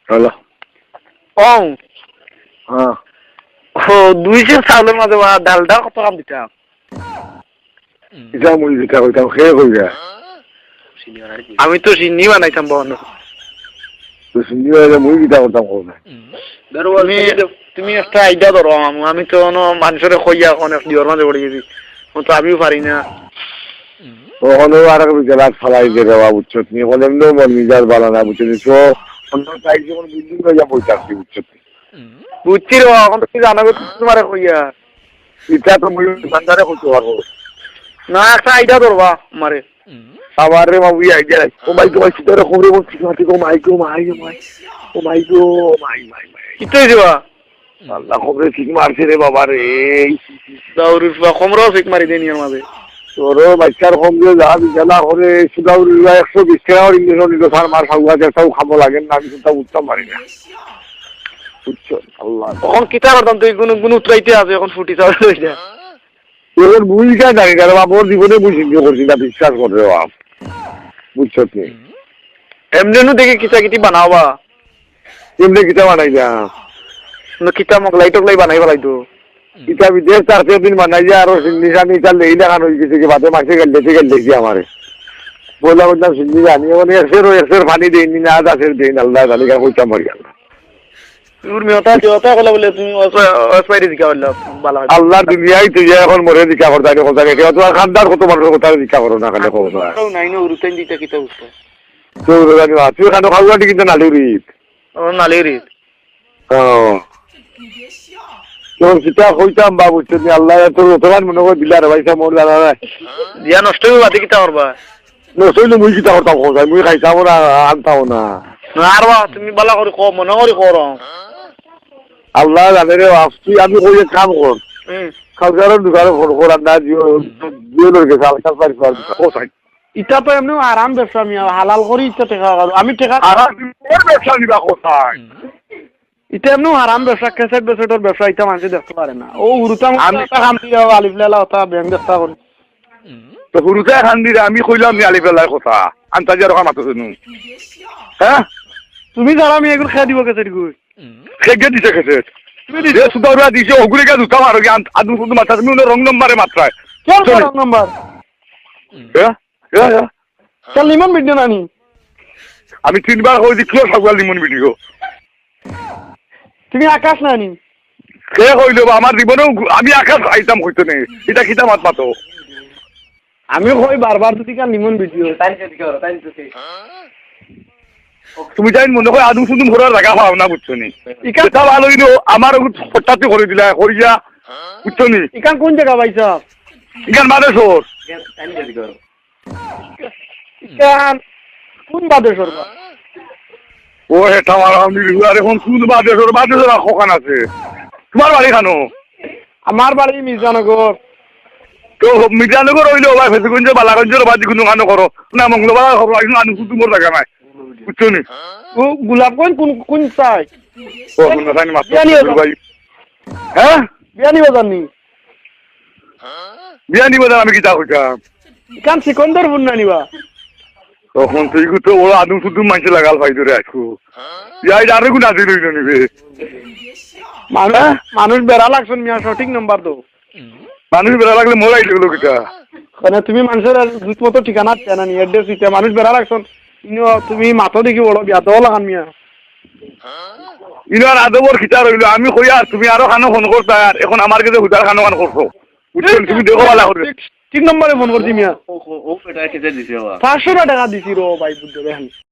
hello ও হ্যাঁ ও 200 চাউলের মাঝে ডালটা কত কাম দিতাম এটা মুই যেটা কইতাম খেয়ে কইরা আমি তো চিনি বানাইতাম বহন তো শুনি হইলে মুই যেটা করতাম কই না তুমি একটা আইডিয়া ধরো আমি তো মানুষের কইয়া অনেক দিওর মাঝে পড়ে গেছি তো আমিও পারি না ওখানে আর এক জেলার ফালাই দিয়ে দেওয়া বুঝছো তুমি ওখানে এমনিও মন মিজাজ ভালো না বুঝছো তো অন্য সাইড যখন বিল্ডিং হয়ে যা বইতাছি বুঝছো বুঝছি রে এখন তুমি জানাবে তোমার কইয়া এটা তো মুই দোকানদারে কইতে পারবো না একটা আইডিয়া ধরবা আমারে আমার রে বাবু আইডিয়া ও মাই গো সিটারে খবরে বলছি মাটি গো মাই গো মাই গো মাই ও মাই গো মাই মাই মাই কিতে দিবা আল্লাহ খবরে ঠিক মারছে রে বাবা রে দাউরি কমরাও ঠিক মারি দেনি এর মাঝে তোর বাচ্চার কম দিয়ে যা বিছানা করে সুদাউরি 120 টাকা আর ইঞ্জেকশন দিল স্যার মার খাওয়া যেটাও খাবো লাগে না আমি সেটা উঠতে পারি না বুঝছো আল্লাহ তখন কিতা করতাম তুই গুন উতরাইতে আছে এখন ফুটি চাউল হয়ে যায় তোর ভূমিকা জানি না বাবুর জীবনে বুঝিনি করছি না বিশ্বাস করে বাপ বুঝছো তুমি এমনি দেখে কিতা কিতি বানাওবা এমনি কিতা বানাই যা কিতা মগলাই টগলাই বানাই পেলাইতো কিতা বিদেশ 4 দিন বানাই যা আর নিশানি চাল লেই দেখানো হয়েছে কি বাদে মাসে গেলে আমারে বললাম বললাম সিন্দি জানি মানে একশের পানি দেয়নি না দাসের দেন আল্লাহ জানি কা কইতাম মরি আল্লাহ তোর মেয়তা দেওতা কলা বলে তুমি অসপাইরে দিকা বললা বালা আল্লাহ দুনিয়ায় তুই এখন মরে দিকা করতা নি কথা কেটে তো খানদার কত মানুষ কথা দিকা করো না খালি কও না নাই না উরুতেন দিতা কিতা বুঝতা তো জানি তুই খানো খাওয়া কিন্তু নালিউরি ও নালিউরি তোর কিতা কইতাম বাবু তুমি আল্লাহ তোর তোমার মনে করে দিলার ভাইসা মোর জানা না দিয়া নষ্ট হইবা বাদে কিতা করবা নইলে মুই কিতা করতাম কোথায় মুই খাইতাম না আনতাম না আরবা তুমি বালা করে কো মনে করে করো আল্লাহ জানে রে তুই আমি কই কাম কর খালগারের দোকানে ফোন করার না জিও লোকে হালকা পারি কোথায় ইটা তো এমনি আরাম ব্যবসা আমি হালাল করি ইটা টাকা আমি টাকা আরাম ব্যবসা নিবা কোথায় ইটা এমনি আরাম ব্যবসা ক্যাসেট বেসেটর ব্যবসা ইটা মানুষ দেখতে পারে না ও উরুতাম আমি কাম দিয়া আলিফ লালা ওটা ব্যাংক দেখতা করি তো হুরুতে খান দিলে আমি কইলাম নি আলিফ লালার কথা আন্তাজের কথা মাতো শুনু হ্যাঁ তুমি যারা আমি এগুলো খেয়ে দিব ক্যাসেট গুই খেগে দিছে ক্যাসেট তুমি দিছে সুদাউরা দিছে ওগুলি কে দুটা মারো কি আদু শুধু মাথা তুমি রং নম্বরে মাত্রায় কোন রং নাম্বার হ্যাঁ হ্যাঁ চল নিমন ভিডিও নানি আমি 3 বার কই দিছিও সকাল নিমন ভিডিও তুমি আকাশ নানি কে কইলো আমার জীবনেও আমি আকাশ আইতাম হইতো না এটা কিতা মাত পাতো আমি কই বারবার যদি কাল নিমন ভিডিও তাই কি করো তাই তো তুমি যাই মনে হয় আদু শুধু ঘোরার জায়গা পাও না বুঝছো নি এটা ভালো হইলো আমার হঠাৎ করে দিলা করিয়া বুঝছো নি ইকান কোন জায়গা পাইছা ইকান মাদেশ্বর ইকান কোন বাদেশ্বর ও হেটা মারা আমি আর এখন কোন বাদেশ্বর কখন আছে তোমার বাড়ি খানো আমার বাড়ি মির্জানগর তো মির্জানগর হইলো ভাই ফেসগঞ্জ বালাগঞ্জের বাজি কোনো খানো করো না মঙ্গলবার খবর আইন আনু শুধু মোর জায়গা নাই বুঝছো নি ও গোলাপগঞ্জ কোন কোন সাই ও কোন সাইন মাত্র ভাই হ্যাঁ বিয়ানি বাজার নি বিয়ানি বাজার আমি কিতা কইতাম ইকান সিকন্দরপুর না নিবা তখন তুই তো ওরা আদু শুধু মানুষ লাগাল পাই ধরে আসবো ইয়াই আরো গুণ আজি লইল নিবে মানুষ বেড়া লাগছেন মিয়া সঠিক নাম্বার তো মানুষ বেড়া লাগলে মোরাই লাগলো কিটা মানে তুমি মানুষের জুত মতো ঠিকানা চেনা নি এড্রেস দিতে মানুষ বেড়া লাগছেন তুমি মাথা দেখি বড় বিয়া তো লাগান মিয়া ইনার আদবর খিতা রইল আমি কই আর তুমি আরো খানো ফোন করতা আর এখন আমার কাছে হুদার খানো খান করছো বুঝছেন তুমি দেখো ভালো করে ঠিক নম্বরে ফোন করছি মিয়া ও 500 টাকা দিছি রো ভাই বুঝতে